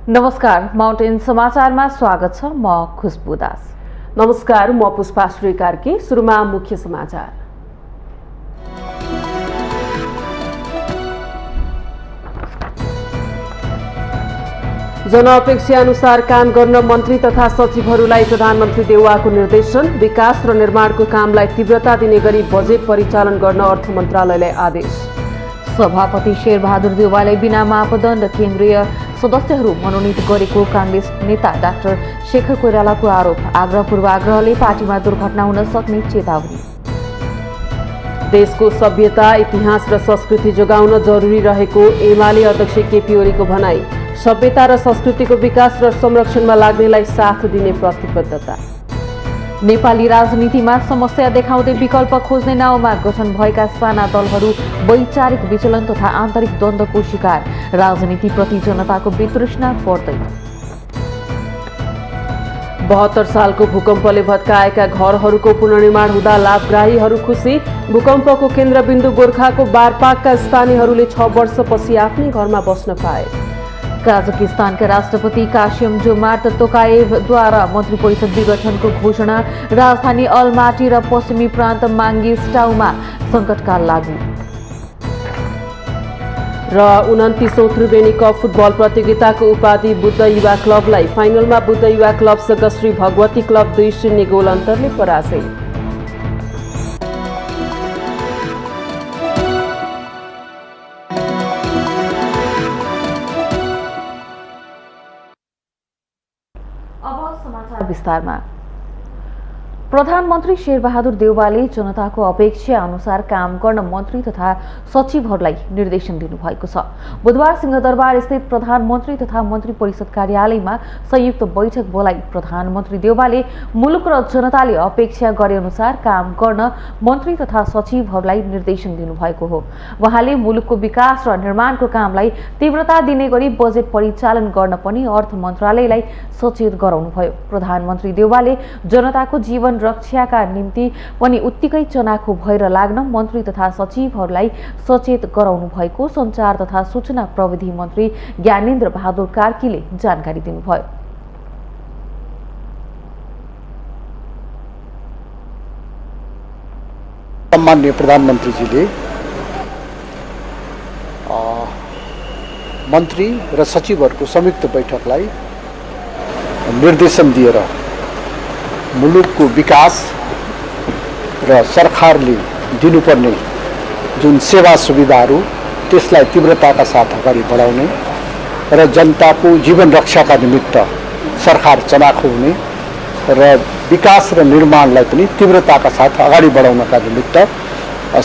नमस्कार, माउन्टेन समाचारमा स्वागत छ। म खुशबु दास। नमस्कार, म पुष्पा श्री कार्की। सुरुमा मुख्य समाचार। जनअपेक्षा अनुसार काम गर्न मन्त्री तथा सचिवहरूलाई प्रधानमन्त्री देउवाको निर्देशन। विकास र निर्माणको कामलाई तीव्रता दिने गरी बजेट परिचालन गर्न अर्थ मन्त्रालयलाई आदेश। सभापति शेरबहादुर देउवाले बिना मापदण्ड केन्द्रीय सदस्यहरू मनोनित गरेको कांग्रेस नेता डाक्टर शेखर कोइरालाको आरोप। आग्रह पूर्वाग्रहले पार्टीमा दुर्घटना हुन सक्ने चेतावनी। देशको सभ्यता, इतिहास र संस्कृति जोगाउन जरुरी रहेको एमाले अध्यक्ष केपी ओलीको भनाई। सभ्यता र संस्कृतिको विकास र संरक्षणमा लाग्नेलाई साथ दिने प्रतिबद्धता। नेपाली राजनीतिमा समस्या देखाउँदै विकल्प खोज्ने नाउँमा गठन भएका साना दलहरू वैचारिक विचलन तथा आन्तरिक द्वन्द्वको शिकार। राजनीतिप्रति जनताको वितृष्णा बढ्दै। 72 सालको भूकम्पले भत्काएका घरहरूको पुनर्निर्माण हुँदा लाभग्राहीहरू खुसी। भूकम्पको केन्द्रबिन्दु गोर्खाको बारपाकका स्थानीयहरूले 6 वर्षपछि आफ्नै घरमा बस्न पाए। काजाकिस्तानका राष्ट्रपति कासिम जोमार्ट तोकाएभद्वारा मन्त्री परिषद विघटनको घोषणा। राजधानी अलमाटी र पश्चिमी प्रान्त माङ्गिस्टाउमा सङ्कटकाल लागू। र 29औं त्रिवेणी कप फुटबल प्रतियोगिताको उपाधि बुद्ध युवा क्लबलाई। फाइनलमा बुद्ध युवा क्लबसँग श्री भगवती क्लब 2-0 गोल अन्तरले पराजय। अब समाचार विस्तारमा। प्रधानमन्त्री शेरबहादुर देउवाले जनताको अपेक्षा अनुसार काम गर्न मन्त्री तथा सचिवहरूलाई निर्देशन दिनुभएको छ। बुधबार सिंहदरबार स्थित प्रधानमन्त्री तथा मन्त्री परिषद कार्यालयमा संयुक्त बैठक बोलाई प्रधानमन्त्री देउवाले मुलुक र जनताले अपेक्षा गरे अनुसार काम गर्न मन्त्री तथा सचिवहरूलाई निर्देशन दिनुभएको हो। उहाँले मुलुकको विकास र निर्माणको कामलाई तीव्रता दिने गरी बजेट परिचालन गर्न पनि अर्थ मन्त्रालयलाई सचेत गराउनुभयो। प्रधानमन्त्री देउवाले जनताको जीवन रक्षाका निम्ति पनि उत्तिकै चनाखो भएर लाग्न मन्त्री तथा सचिवहरूलाई सचेत गराउनु भएको सञ्चार तथा सूचना प्रविधि मन्त्री ज्ञानेन्द्र बहादुर कार्कीले जानकारी दिनुभयो। सम्माननीय प्रधानमन्त्रीजीले मन्त्री र सचिवहरूको संयुक्त बैठकलाई निर्देशन दिएर मुलुकको विकास र सरकारले दिनुपर्ने जुन सेवा सुविधाहरू त्यसलाई तीव्रताका साथ अगाडि बढाउने र जनताको जीवन रक्षाका निमित्त सरकार चनाखो हुने र विकास र निर्माणलाई पनि तीव्रताका साथ अगाडि बढाउनका निमित्त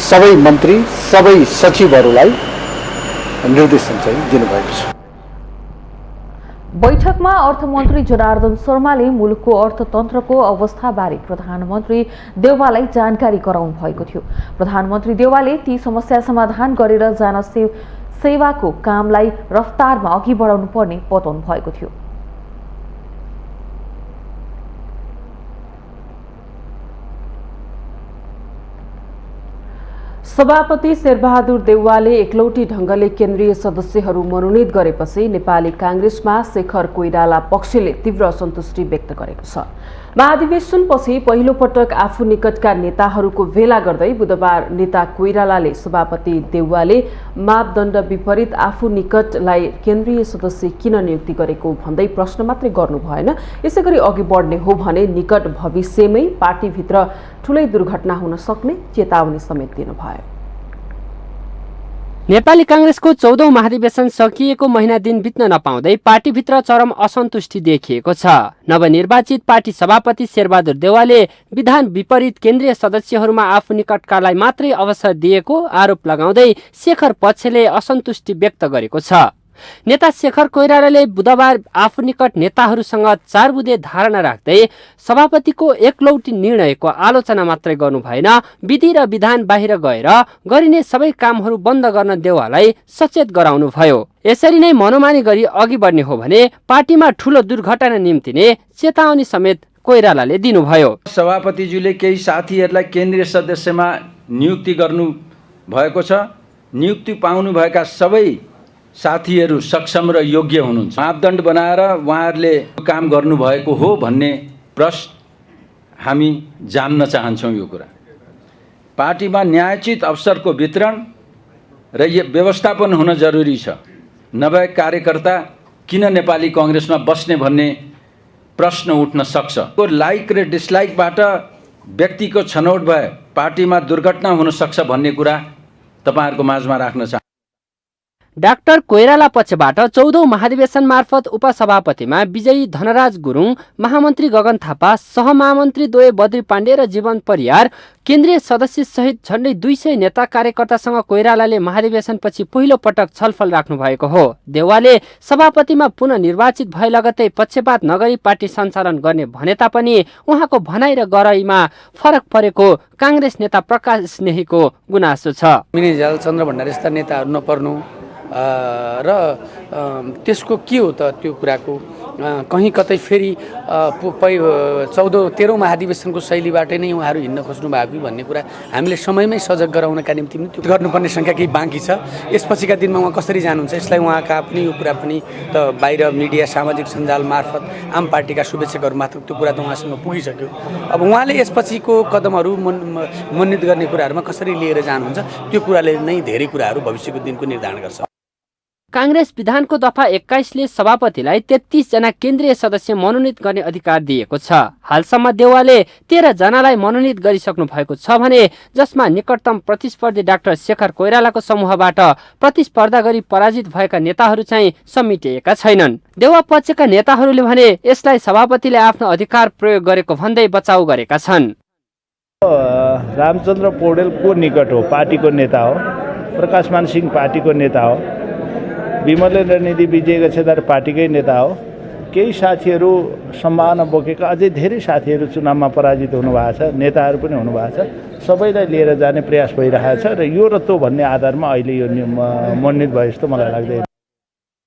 सबै मन्त्री सबै सचिवहरूलाई निर्देशन चाहिँ दिनुभएको छ। बैठकमा अर्थमन्त्री जनार्दन शर्माले मुलुकको अर्थतन्त्रको अवस्थाबारे प्रधानमन्त्री देउवालाई जानकारी गराउनु भएको थियो। प्रधानमन्त्री देउवाले ती समस्या समाधान गरेर सेवाको कामलाई रफ्तारमा अघि बढाउनु पर्ने बताउनु भएको थियो। सभापति शेरबहादुर देउवाले एकलौटी ढंगले केन्द्रीय सदस्यहरू मनोनित गरेपछि नेपाली कांग्रेसमा शेखर कोइराला पक्षले तीव्र असन्तुष्टि व्यक्त गरेको छ। महाधिवेशनपछि पहिलो पटक आफू निकटका नेताहरूको भेला गर्दै बुधबार नेता कोइरालाले सभापति देउवाले मापदण्ड विपरीत आफू निकटलाई केन्द्रीय सदस्य किन नियुक्ति गरेको भन्दै प्रश्न मात्रै गर्नु भएन। यसैगरी अघि बढ्ने हो भने निकट भविष्यमै पार्टीभित्र ठूलै दुर्घटना हुन सक्ने चेतावनी समेत दिनुभयो। नेपाली कांग्रेसको 14औं महाधिवेशन सकिएको महिना दिन बित्न नपाउँदै पार्टीभित्र चरम असन्तुष्टि देखिएको छ। नवनिर्वाचित पार्टी सभापति शेरबहादुर देउवाले विधान विपरीत केन्द्रीय सदस्यहरूमा आफू निकटकालाई मात्रै अवसर दिएको आरोप लगाउँदै शेखर पक्षले असन्तुष्टि व्यक्त गरेको छ। नेता शेखर कोइरालाले बुधबार आफू निकट नेताहरूसँग 4 बुँदे धारणा राख्दै सभापतिको एकलौटी निर्णयको आलोचना मात्रै गर्नु भएन, विधि र विधान बाहिर गएर गरिने सबै कामहरू बन्द गर्न देउवालाई सचेत गराउनु भयो। यसरी नै मनोमानी गरी अघि बढ्ने हो भने पार्टीमा ठूलो दुर्घटना निम्तिने चेतावनी समेत कोइरालाले दिनुभयो। सभापतिज्यूले केही साथीहरूलाई केन्द्रीय सदस्यमा नियुक्ति गर्नु भएको छ। नियुक्ति पाउनु भएका सबै साथीहरू सक्षम र योग्य हुनुहुन्छ। मापदण्ड बनाएर उहाँहरूले काम गर्नुभएको हो भन्ने प्रश्न हामी जान्न चाहन्छौँ। यो कुरा पार्टीमा न्यायोचित अवसरको वितरण र व्यवस्थापन हुन जरुरी छ। नभए कार्यकर्ता किन नेपाली कांग्रेसमा बस्ने भन्ने प्रश्न उठ्न सक्छ। को लाइक र डिसलाइकबाट व्यक्तिको छनौट भए पार्टीमा दुर्घटना हुन सक्छ भन्ने कुरा तपाईहरुको माझमा राख्न चाहन्छु। डाक्टर कोइराला पक्षबाट 14औं महाधिवेशन मार्फत उपसभापतिमा विजयी धनराज गुरुङ, महामन्त्री गगन थापा, सहमहामन्त्री द्वय बद्री पाण्डे र जीवन परियार, केन्द्रीय सदस्य सहित झण्डै 200 नेता कार्यकर्तासँग कोइरालाले महाधिवेशनपछि पहिलो पटक छलफल राख्नु भएको हो। देउवाले सभापतिमा पुनः निर्वाचित भए लगतै पक्षपात नगरी पार्टी सञ्चालन गर्ने भने तापनि उहाँको भनाइ र गराइमा फरक परेको कांग्रेस नेता प्रकाश स्नेहीको गुनासो छ। मिनिजाल चन्द्र भण्डारी जस्ता नेताहरू नपर्नु र त्यसको के हो त त्यो कुराको कहीँ कतै फेरि 13औं महाधिवेशनको शैलीबाटै नै उहाँहरू हिँड्न खोज्नु भएको भन्ने कुरा हामीले समयमै सजग गराउनका निम्ति पनि त्यो गर्नुपर्ने संख्या केही बाँकी छ। यसपछिका दिनमा उहाँ कसरी जानुहुन्छ यसलाई उहाँका पनि यो कुरा पनि त बाहिर मिडिया सामाजिक सञ्जाल मार्फत आम पार्टीका शुभेच्छकहरू मात्र त्यो कुरा त उहाँसँग पुगिसक्यो। अब उहाँले यसपछिको कदमहरू मनोनित गर्ने कुराहरूमा कसरी लिएर जानुहुन्छ त्यो कुराले नै धेरै कुराहरू भविष्यको दिनको निर्धारण गर्छ। कांग्रेस विधानको दफा 21ले सभापतिलाई 33 जना केन्द्रीय सदस्य मनोनित गर्ने अधिकार दिएको छ। हालसम्म देउवाले 13 जनालाई मनोनित गरिसक्नु भएको छ भने जसमा निकटतम प्रतिस्पर्धी डाक्टर शेखर कोइरालाको समूहबाट प्रतिस्पर्धा गरी पराजित भएका नेताहरू चाहिँ समेटिएका छैनन्। देउवा पक्षका नेताहरूले भने यसलाई सभापतिले आफ्नो अधिकार प्रयोग गरेको भन्दै बचाउ गरेका छन्। रामचन्द्र पौडेल को निकट हो, पार्टीको नेता हो। प्रकाशमान सिंह पार्टीको नेता हो। विमलेन्द्र निधि विजय गच्छेदार पार्टीकै नेता हो। केही साथीहरू सम्भावना बोकेका अझै धेरै साथीहरू चुनावमा पराजित हुनुभएको छ, नेताहरू पनि हुनुभएको छ। सबैलाई लिएर जाने प्रयास भइरहेको छ र यो र त्यो भन्ने आधारमा अहिले यो मनोनित भयो जस्तो मलाई लाग्दैन।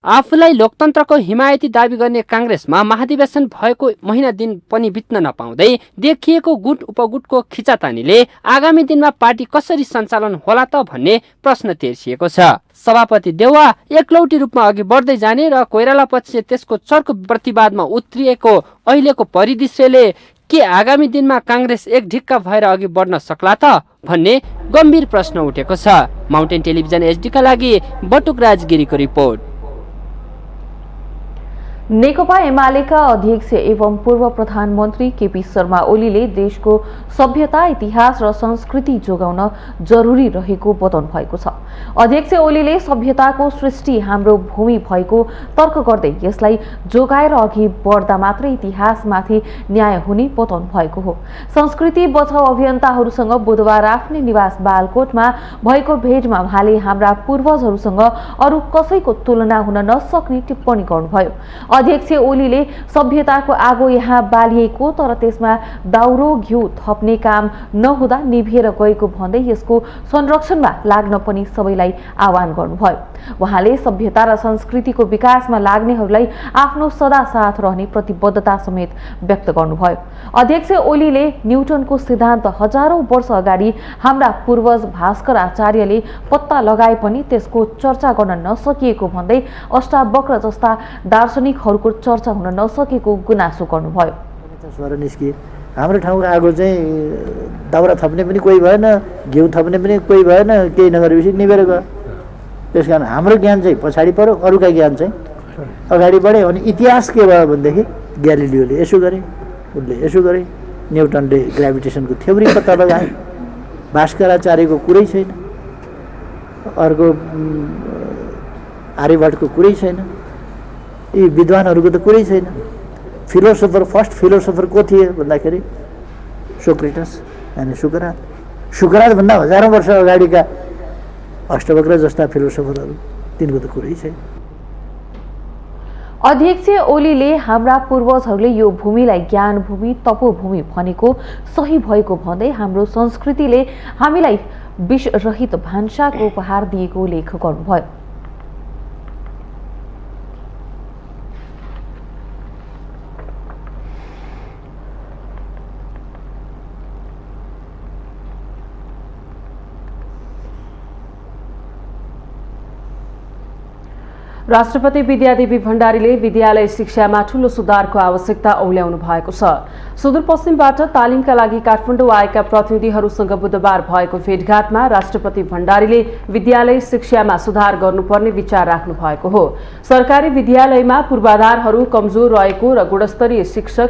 आफूलाई लोकतन्त्रको हिमायती दाबी गर्ने कांग्रेसमा महाधिवेशन भएको महिना दिन पनि बित्न नपाउँदै देखिएको गुट उपगुटको खिचातानीले आगामी दिनमा पार्टी कसरी सञ्चालन होला त भन्ने प्रश्न तेर्सिएको छ। सभापति देउवा एकलौटी रूपमा अघि बढ्दै जाने र कोइराला पक्ष त्यसको चर्को प्रतिवादमा उत्रिएको अहिलेको परिदृश्यले के आगामी दिनमा कांग्रेस एक ढिक्का भएर अघि बढ्न सक्ला त भन्ने गम्भीर प्रश्न उठेको छ। माउन्टेन टेलिभिजन एचडीका लागि बटुक राजगिरीको रिपोर्ट। नेकपा एमालेका अध्यक्ष एवं पूर्व प्रधानमन्त्री केपी शर्मा ओलीले देशको सभ्यता, इतिहास र संस्कृति जोगाउन जरुरी रहेको बताउनु भएको छ। अध्यक्ष ओलीले सभ्यताको सृष्टि हाम्रो भूमि भएको तर्क गर्दै यसलाई जोगाएर अघि बढ्दा मात्रै इतिहासमाथि न्याय हुने बताउनु भएको हो। संस्कृति बचाउ अभियन्ताहरूसँग बुधबार आफ्नै निवास बालकोटमा भएको भेटमा उहाँले हाम्रा पूर्वजहरूसँग अरू कसैको तुलना हुन नसक्ने टिप्पणी गर्नुभयो। अध्यक्ष ओलीले सभ्यताको आगो यहाँ बालिएको तर त्यसमा दाउरो घिउ थप्ने काम नहुँदा निभिएर गएको भन्दै यसको संरक्षणमा लाग्न पनि सबैलाई आह्वान गर्नुभयो। उहाँले सभ्यता र संस्कृतिको विकासमा लाग्नेहरूलाई आफ्नो सदा साथ रहने प्रतिबद्धता समेत व्यक्त गर्नुभयो। अध्यक्ष ओलीले न्युटनको सिद्धान्त हजारौं वर्ष अगाडि हाम्रा पूर्वज भास्कर आचार्यले पत्ता लगाए पनि त्यसको चर्चा गर्न नसकिएको भन्दै अष्टावक्र जस्ता दार्शनिकहरूको चर्चा हुन नसकेको गुनासो गर्नुभयो। हाम्रो ठाउँको आगो चाहिँ दाउरा थप्ने पनि कोही भएन, घिउ थप्ने पनि कोही भएन, केही नगरेपछि निभेर गयो। त्यस कारण हाम्रो ज्ञान चाहिँ पछाडि पर्यो, अरूका ज्ञान चाहिँ अगाडि बढ्यो। अनि इतिहास के भयो भनेदेखि ग्यालिलियोले यसो गरे, उसले यसो गरे, न्युटनले ग्राभिटेसनको थ्योरी पत्ता लगाए, भास्कराचार्यको कुरै छैन, अर्को आर्यभट्टको कुरै छैन, यी विद्वानहरूको त कुरै छैन। फिलोसोफर फर्स्ट फिलोसोफर को थिए भन्दाखेरि सोक्रेटस यानी सुकरात भन्दा हजारौं वर्ष अगाडिका अष्टवक्र जस्ता फिलोसोफरहरू तिनको त कुरै छैन। अध्यक्ष ओलीले हाम्रा पूर्वजहरूले यो भूमिलाई ज्ञान भूमि, तपोभूमि भनेको सही भएको भन्दै हाम्रो संस्कृतिले हामीलाई विषरहित भान्साको उपहार दिएको उल्लेख गर्नुभयो। राष्ट्रपति विद्यादेवी भण्डारीले विद्यालय शिक्षामा ठूलो सुधारको आवश्यकता औल्याउनु भएको छ। सुदूरपश्चिमबाट तालिमका लागि काठमाडौँ आएका प्रतिनिधिहरूसँग बुधबार भएको भेटघाटमा राष्ट्रपति भण्डारीले विद्यालय शिक्षामा सुधार गर्नुपर्ने विचार राख्नु भएको हो। सरकारी विद्यालयमा पूर्वाधारहरू कमजोर रहेको र गुणस्तरीय शिक्षा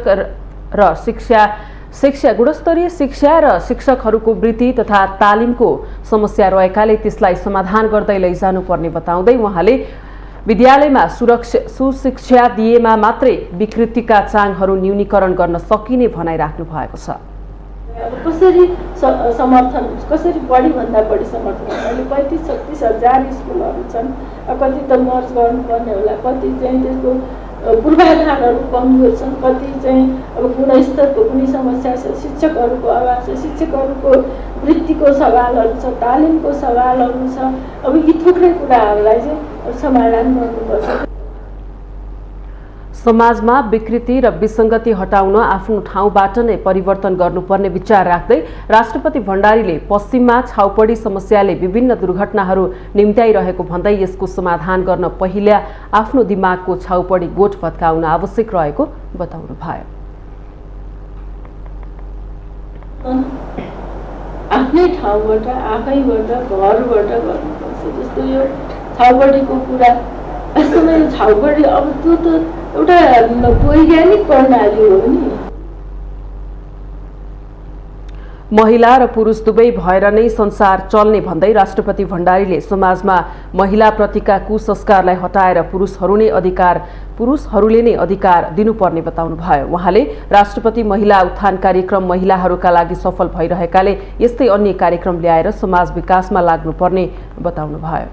र शिक्षकहरूको वृत्ति तथा तालिमको समस्या रहेकाले त्यसलाई समाधान गर्दै लैजानुपर्ने बताउँदै उहाँले विद्यालयमा सुशिक्षा दिएमा मात्रै विकृतिका चाङहरू न्यूनीकरण गर्न सकिने भनाइ राख्नु भएको छ। कसरी समर्थन कसरी बढीभन्दा बढी समर्थन अहिले 35-36 हजार स्कुलहरू छन्। कति त मर्ज गर्नुपर्ने होला, कति चाहिँ त्यसको पूर्वाधारहरू कमजोर छन्, कति चाहिँ अब गुणस्तरको कुनै समस्या छ, शिक्षकहरूको अभाव छ, शिक्षकहरूको वृत्तिको सवालहरू छ, तालिमको सवालहरू छ। अब यी थुप्रै कुराहरूलाई चाहिँ समाधान गर्नुपर्छ। समाजमा विकृति र विसङ्गति हटाउन आफ्नो ठाउँबाट नै परिवर्तन गर्नुपर्ने विचार राख्दै राष्ट्रपति भण्डारीले पश्चिममा छाउपडी समस्याले विभिन्न दुर्घटनाहरू निम्त्याइरहेको भन्दै यसको समाधान गर्न पहिला आफ्नो दिमागको छाउपडी गोठ भत्काउन आवश्यक रहेको बताउनुभयो। आफ्नै ठाउँबाट आफैबाट घरबाट गर्नुपर्छ। जस्तो यो छाउपडीको कुरा, वास्तवमा यो छाउपडी अब त्यो त एउटा वैज्ञानिक प्रणाली हो नि। महिला र पुरुष दुवै भएर नै संसार चल्ने भन्दै राष्ट्रपति भण्डारीले समाजमा महिलाप्रतिका कुसंस्कारलाई हटाएर पुरुषहरूले नै अधिकार दिनुपर्ने बताउनुभयो। उहाँले राष्ट्रपति महिला उत्थान कार्यक्रम महिलाहरूका लागि सफल भइरहेकाले यस्तै अन्य कार्यक्रम ल्याएर समाज विकासमा लाग्नुपर्ने बताउनुभयो।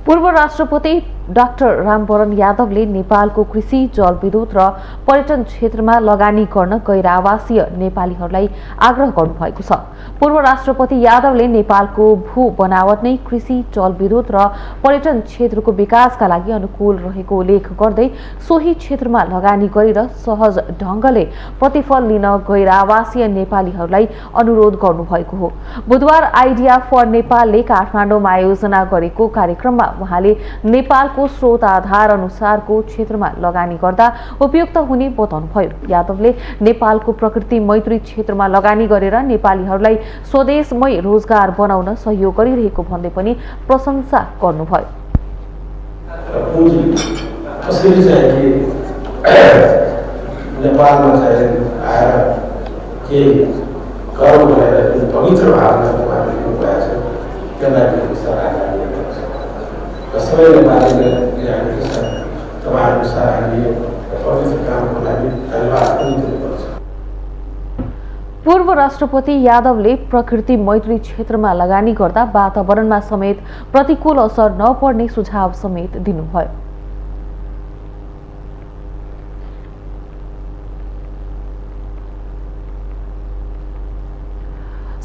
पूर्व राष्ट्रपति डाक्टर रामवरण यादवले नेपालको कृषि, जलविद्युत र पर्यटन क्षेत्रमा लगानी गर्न गैर आवासीय नेपालीहरूलाई आग्रह गर्नुभएको छ। पूर्व राष्ट्रपति यादवले नेपालको भू बनावट नै कृषि, जलविद्युत र पर्यटन क्षेत्रको विकासका लागि अनुकूल रहेको उल्लेख गर्दै सोही क्षेत्रमा लगानी गरेर सहज ढंगले प्रतिफल लिन गैर आवासीय नेपालीहरूलाई अनुरोध गर्नुभएको हो। बुधबार आइडिया फर नेपालले काठमाडौँमा आयोजना गरेको कार्यक्रममा उहाँले नेपालको स्रोत आधार अनुसारको क्षेत्रमा लगानी गर्दा उपयुक्त हुने बताउनुभयो। यादवले नेपालको प्रकृति मैत्री क्षेत्रमा लगानी गरेर नेपालीहरूलाई स्वदेशमै रोजगार बनाउन सहयोग गरिरहेको भन्दै पनि प्रशंसा गर्नुभयो। सबैले तपाईँहरूको सराहनीय पवित्र कामको लागि धन्यवाद पनि दिनुपर्छ। पूर्व राष्ट्रपति यादवले प्रकृति मैत्री क्षेत्रमा लगानी गर्दा वातावरणमा समेत प्रतिकूल असर नपर्ने सुझाव समेत दिनुभयो।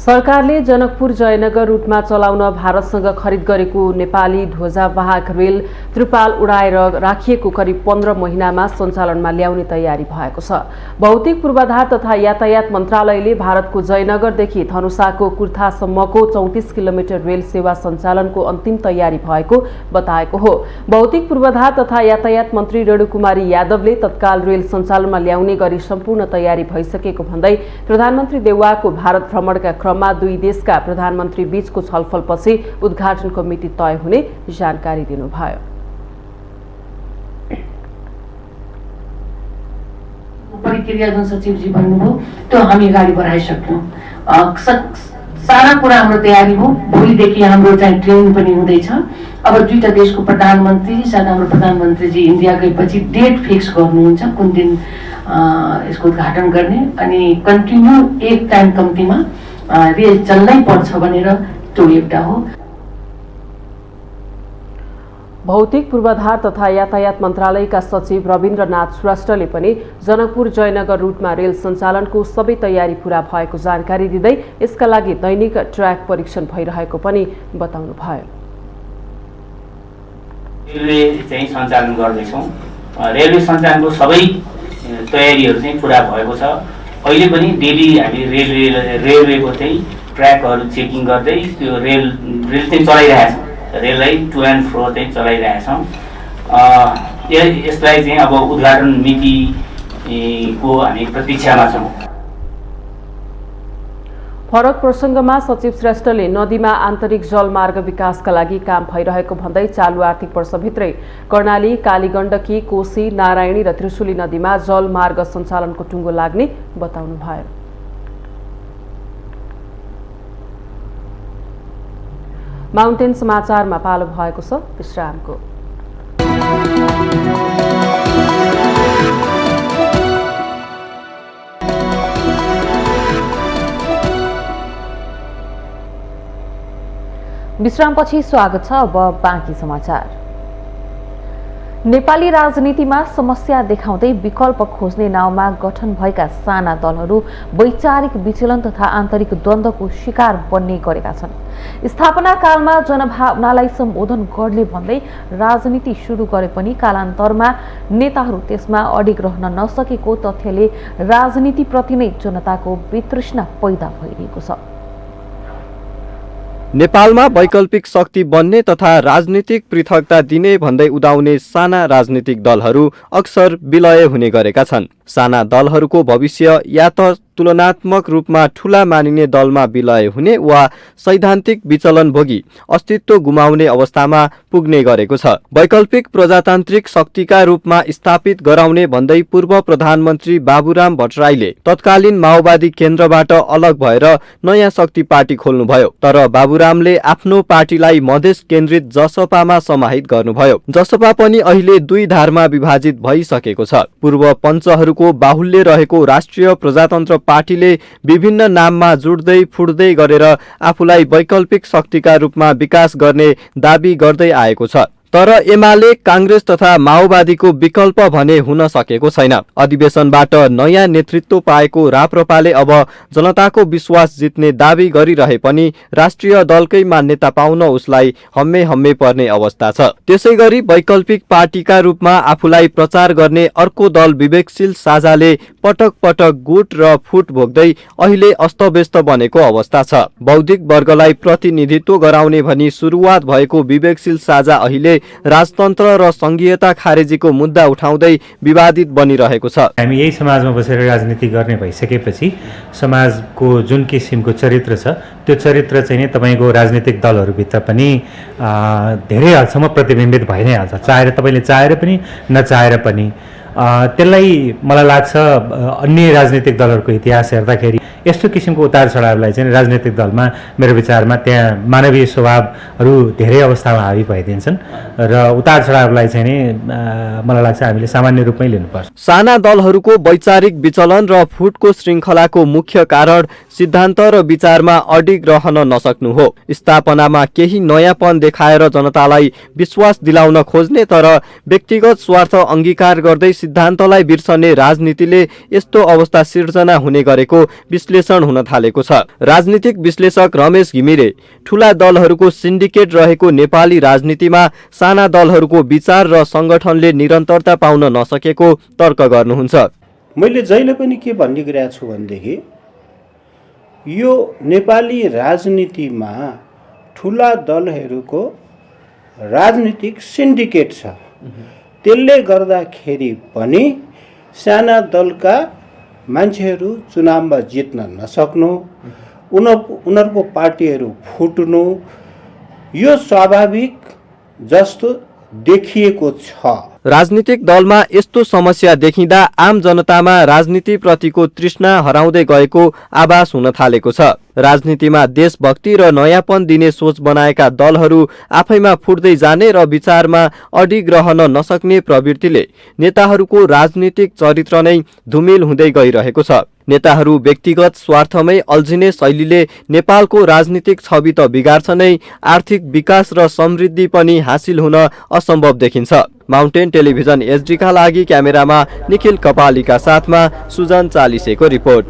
सरकारले जनकपुर जयनगर रूटमा चलाउन भारतसँग खरिद गरेको नेपाली ध्वजावाहक रेल त्रिपाल उडाएर राखिएको करिब 15 महिनामा सञ्चालनमा ल्याउने तयारी भएको छ। भौतिक पूर्वाधार तथा यातायात मन्त्रालयले भारतको जयनगरदेखि धनुषाको कुर्थासम्मको 34 किलोमिटर रेल सेवा सञ्चालनको अन्तिम तयारी भएको बताएको हो। भौतिक पूर्वाधार तथा यातायात मन्त्री रेणुकुमारी यादवले तत्काल रेल सञ्चालनमा ल्याउने गरी सम्पूर्ण तयारी भइसकेको भन्दै प्रधानमन्त्री देउवाको भारत भ्रमणका क्रममा दुई देशका प्रधानमन्त्री बीचको छलफलपछि उद्घाटनको मिति तय हुने जानकारी दिनुभयो। प्रक्रिया जुन सचिवजी भन्नुभयो त्यो हामी अगाडि बढाइसक्यौँ। सारा कुरा हाम्रो तयारी हो। भोलिदेखि हाम्रो चाहिँ ट्रेन पनि हुँदैछ। अब दुईटा देशको प्रधानमन्त्री साथ हाम्रो प्रधानमन्त्रीजी इन्डिया गएपछि डेट फिक्स गर्नुहुन्छ कुन दिन यसको उद्घाटन गर्ने अनि कन्टिन्यू एक टाइम कम्तीमा रेल चल्नै पर्छ भनेर त्यो एउटा हो। भौतिक पूर्वाधार तथा यातायात मन्त्रालयका सचिव रविन्द्रनाथ श्रेष्ठले पनि जनकपुर जयनगर रूटमा रेल सञ्चालनको सबै तयारी पूरा भएको जानकारी दिँदै यसका लागि दैनिक ट्र्याक परीक्षण भइरहेको पनि बताउनुभयो। रेलवे चाहिँ सञ्चालन गर्दैछौँ। रेलवे सञ्चालनको सबै तयारीहरू चाहिँ पुरा भएको छ। अहिले पनि डेली हामी रेलवेको चाहिँ ट्र्याकहरू चेकिङ गर्दै त्यो रेल चाहिँ चलाइरहेछौँ, रेललाई टु एन्ड फ्रो चाहिँ चलाइरहेछौँ। यसलाई चाहिँ अब उद्घाटन मितिको हामी प्रतीक्षामा छौँ। फरक प्रसङ्गमा सचिव श्रेष्ठले नदीमा आन्तरिक जलमार्ग विकासका लागि काम भइरहेको भन्दै चालु आर्थिक वर्षभित्रै कर्णाली, कालीगण्डकी, कोशी, नारायणी र त्रिशुली नदीमा जलमार्ग सञ्चालनको टुङ्गो लाग्ने बताउनुभयो। माउन्टेन समाचारमा पालो भएको छ विश्रामको। विश्रामपछि स्वागत छ। अब बाँकी समाचार। नेपाली राजनीतिमा समस्या देखाउँदै विकल्प खोज्ने नाउँमा गठन भएका साना दलहरू वैचारिक विचलन तथा आन्तरिक द्वन्द्वको शिकार बन्ने गरेका छन्। स्थापना कालमा जनभावनालाई सम्बोधन गर्ने भन्दै राजनीति सुरु गरे पनि कालान्तरमा नेताहरू त्यसमा अडिग रहन नसकेको तथ्यले राजनीतिप्रति नै जनताको वितृष्णा पैदा भइरहेको छ। नेपालमा वैकल्पिक शक्ति बन्ने तथा राजनीतिक पृथकता दिने भन्दै उदाउने साना राजनीतिक दलहरू अक्सर विलय हुने गरेका छन्। साना दलहरूको भविष्य या त तुलनात्मक रूपमा ठूला मानिने दलमा विलय हुने वा सैद्धान्तिक विचलन भोगी अस्तित्व गुमाउने अवस्थामा पुग्ने गरेको छ। वैकल्पिक प्रजातान्त्रिक शक्तिका रूपमा स्थापित गराउने भन्दै पूर्व प्रधानमन्त्री बाबुराम भट्टराईले तत्कालीन माओवादी केन्द्रबाट अलग भएर नयाँ शक्ति पार्टी खोल्नुभयो। तर बाबुरामले आफ्नो पार्टीलाई मधेस केन्द्रित जसपामा समाहित गर्नुभयो। जसपा पनि अहिले दुई धारमा विभाजित भइसकेको छ। पूर्व पञ्चहरूको बाहुल्य रहेको राष्ट्रिय प्रजातन्त्र पार्टीले विभिन्न नाममा जुड्दै फुट्दै गरेर आफूलाई वैकल्पिक शक्तिका रूपमा विकास गर्ने दाबी गर्दै आएको छ। तर एमाले, कांग्रेस तथा माओवादीको विकल्प भने हुन सकेको छैन। अधिवेशनबाट नयाँ नेतृत्व पाएको राप्रपाले अब जनताको विश्वास जित्ने दाबी गरिरहे पनि राष्ट्रिय दलकै मान्यता पाउन उसलाई हम्मे हम्मे पर्ने अवस्था छ। त्यसैगरी वैकल्पिक पार्टीका रूपमा आफूलाई प्रचार गर्ने अर्को दल विवेकशील साझाले पटक पटक गुट र फुट भोग्दै अहिले अस्तव्यस्त बनेको अवस्था छ। बौद्धिक वर्गलाई प्रतिनिधित्व गराउने भनी सुरुवात भएको विवेकशील साझा अहिले राजतन्त्र र संघीयता खारेजीको मुद्दा उठाउँदै विवादित बनिरहेको छ। हामी यही समाजमा बसेर राजनीति गर्ने भइसकेपछि समाजको जुन किसिमको चरित्र छ त्यो चरित्र चाहिँ नि तपाईको राजनीतिक दलहरूभित्र पनि धेरै हदसम्म प्रतिबिम्बित भइ नै हाल्छ। तपाईले चाहेर पनि नचाहेर पनि त्यसलाई मलाई लाग्छ अन्य राजनीतिक दलहरूको इतिहास हेर्दाखेरि यस्तो किसिमको उतार चढावलाई चाहिँ राजनीतिक दलमा मेरो विचारमा त्यहाँ मानवीय स्वभावहरू धेरै अवस्थामा हावी भइदिन्छन् र उतार चढावलाई चाहिँ नि मलाई लाग्छ हामीले सामान्य रूपमै लिनुपर्छ। साना दलहरूको वैचारिक विचलन र फुटको श्रृङ्खलाको मुख्य कारण सिद्धान्त र विचारमा अडिग रहन नसक्नु हो। स्थापनामा केही नयाँपन देखाएर जनतालाई विश्वास दिलाउन खोज्ने तर व्यक्तिगत स्वार्थ अंगीकार गर्दै सिद्धान्तलाई बिर्सने राजनीतिले यस्तो अवस्था सिर्जना हुने गरेको विश्लेषण हुन थालेको छ। राजनीतिक विश्लेषक रमेश घिमिरे ठूला दलहरूको सिन्डिकेट रहेको नेपाली राजनीतिमा साना दलहरूको विचार र संगठनले निरन्तरता पाउन नसकेको तर्क गर्नुहुन्छ। मैले जहिले पनि के भन्ने गरेको छु भनेदेखि यो नेपाली राजनीतिमा ठूला दलहरूको राजनीतिक सिन्डिकेट छ। त्यसले गर्दाखेरि पनि साना दलका मान्छेहरू चुनावमा जित्न नसक्नु, उनीहरूको पार्टीहरू फुट्नु यो स्वाभाविक जस्तो देखिएको छ। राजनीतिक दलमा यस्तो समस्या देखिँदा आम जनतामा राजनीति प्रतिको तृष्णा हराउँदै गएको आभास हुन थालेको छ। राजनीतिमा देशभक्ति र नयाँपन दिने सोच बनाएका दलहरू आफैमा फुट्दै जाने र विचारमा अडिग रहन नसक्ने प्रवृत्तिले नेताहरूको राजनीतिक चरित्र नै धुमिल हुँदै गइरहेको छ। नेताहरू व्यक्तिगत स्वार्थमै अल्झिने शैलीले नेपालको राजनीतिक छवि त बिगार्छ नै, आर्थिक विकास र समृद्धि पनि हासिल हुन असम्भव देखिन्छ। माउन्टेन टेलिभिजन एचडी का लागि क्यामेरामा निखिल कपालीका साथमा सुजन चालिसेको रिपोर्ट।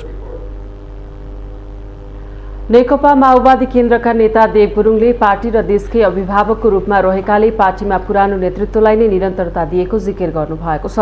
नेकपा माओवादी केन्द्रका नेता देव गुरुङले पार्टी र देशकै अभिभावकको रूपमा रहेकाले पार्टीमा पुरानो नेतृत्वलाई नै निरन्तरता दिएको जिकिर गर्नुभएको छ।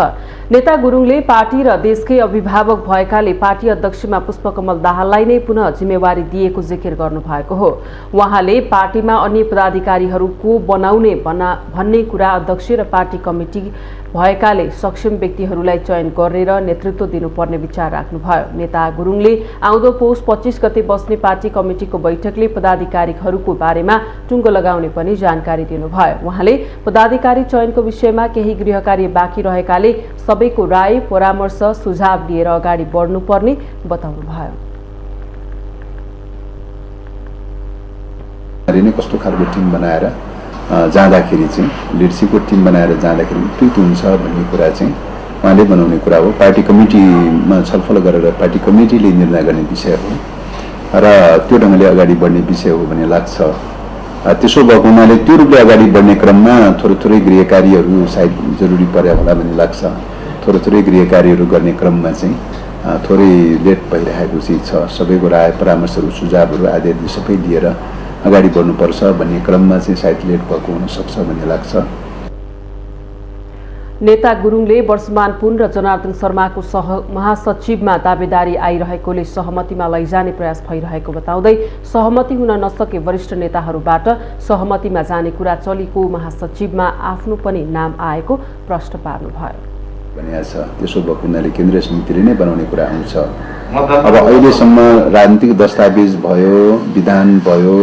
नेता गुरुङले पार्टी र देशकै अभिभावक भएकाले पार्टी अध्यक्षमा पुष्पकमल दाहाललाई नै पुनः जिम्मेवारी दिएको जिकिर गर्नुभएको हो। उहाँले पार्टीमा अन्य पदाधिकारीहरू को बनाउने भन्ने कुरा अध्यक्ष र पार्टी कमिटी भएकाले सक्षम व्यक्तिहरूलाई चयन गरेर नेतृत्व दिनुपर्ने विचार राख्नुभयो। नेता गुरुङले आउँदो पौष 25 गते बस्ने पार्टी कमिटीको बैठकले पदाधिकारीहरूको बारेमा टुङ्गो लगाउने पनि जानकारी दिनुभयो। उहाँले पदाधिकारी चयनको विषयमा केही गृह कार्य बाँकी रहेकाले सबैको राय परामर्श सुझाव लिएर अगाडि बढ्नुपर्ने बताउनुभयो। कस्तो खालको टिम बनाएर जाँदाखेरि चाहिँ लिडरसिपको टिम बनाएर जाँदाखेरि उपयुक्त हुन्छ भन्ने कुरा चाहिँ उहाँले बनाउने कुरा हो। पार्टी कमिटीमा छलफल गरेर पार्टी कमिटीले निर्णय गर्ने विषय हो र त्यो ढङ्गले अगाडि बढ्ने विषय हो भन्ने लाग्छ। त्यसो भएको हुनाले त्यो रूपले अगाडि बढ्ने क्रममा थोरै गृह कार्यहरू सायद जरुरी पर्यो होला भन्ने लाग्छ। थोरै गृह कार्यहरू गर्ने क्रममा चाहिँ थोरै लेट भइरहेको चाहिँ छ। सबैको राय परामर्शहरू सुझावहरू आदि सबै दिएर अगाडि बढ्नुपर्छ भन्ने क्रममा चाहिँ सायद लेट भएको हुनसक्छ भन्ने लाग्छ। नेता गुरुङले वर्षमान पुन र जनार्दन शर्माको महासचिवमा दावेदारी आइरहेकोले सहमतिमा लैजाने प्रयास भइरहेको बताउँदै सहमति हुन नसके वरिष्ठ नेताहरूबाट सहमतिमा जाने कुरा चलेको महासचिवमा आफ्नो पनि नाम आएको प्रश्न पार्नुभयो। भनिएको छ त्यसो भएको हुनाले केन्द्रीय समितिले नै बनाउने कुरा आउँछ। अब अहिलेसम्म राजनीतिक दस्तावेज भयो, विधान भयो,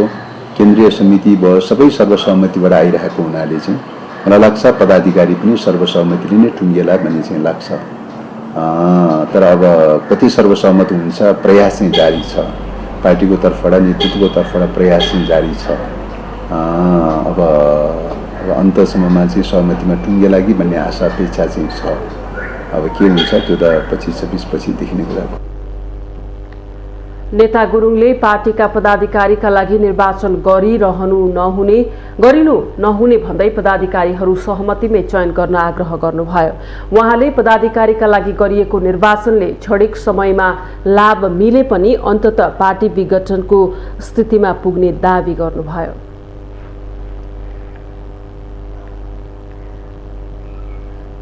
केन्द्रीय समिति भयो, सबै सर्वसहमतिबाट आइरहेको हुनाले चाहिँ मलाई लाग्छ पदाधिकारी पनि सर्वसहमतिले नै टुङ्गेला भन्ने चाहिँ लाग्छ। तर अब कति सर्वसहमत हुन्छ प्रयास चाहिँ जारी छ। पार्टीको तर्फबाट नेतृत्वको तर्फबाट प्रयास चाहिँ जारी छ। अब अन्तसम्ममा चाहिँ सहमतिमा टुङ्गेला कि भन्ने आशा अपेक्षा चाहिँ छ। अब के हुन्छ त्यो त 25-26 पछि देखिने कुरा हो। नेता गुरुङले पार्टीका पदाधिकारीका लागि निर्वाचन गरिनु नहुने भन्दै पदाधिकारीहरू सहमतिमै चयन गर्न आग्रह गर्नुभयो। उहाँले पदाधिकारीका लागि गरिएको निर्वाचनले क्षणिक समयमा लाभ मिले पनि अन्ततः पार्टी विघटनको स्थितिमा पुग्ने दावी गर्नुभयो।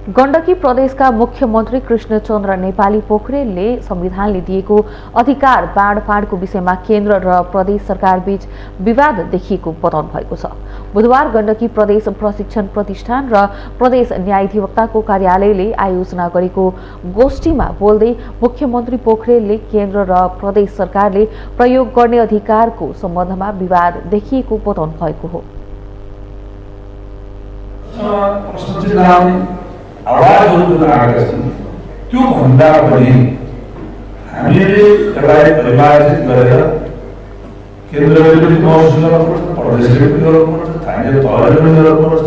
गण्डकी प्रदेशका मुख्यमन्त्री कृष्णचन्द्र नेपाली पोखरेलले संविधानले दिएको अधिकार बाँडफाँडको विषयमा केन्द्र र प्रदेश सरकार बीच विवाद देखिएको बताउनु भएको छ। बुधबार गण्डकी प्रदेश प्रशिक्षण प्रतिष्ठान र प्रदेश न्यायाधिवक्ताको कार्यालयले आयोजना गरेको गोष्ठीमा बोल्दै मुख्यमन्त्री पोखरेलले केन्द्र र प्रदेश सरकारले प्रयोग गर्ने अधिकारको सम्बन्धमा विवाद देखिएको बताउनु भएको हो। आवाजहरू जुन आएका छन् त्यो भन्दा पनि हामीले यसलाई परिमार्जित गरेर केन्द्रले पनि महसुस गर्नुपर्छ, प्रदेशले पनि गर्नुपर्छ, स्थानीय तहले पनि गर्नुपर्छ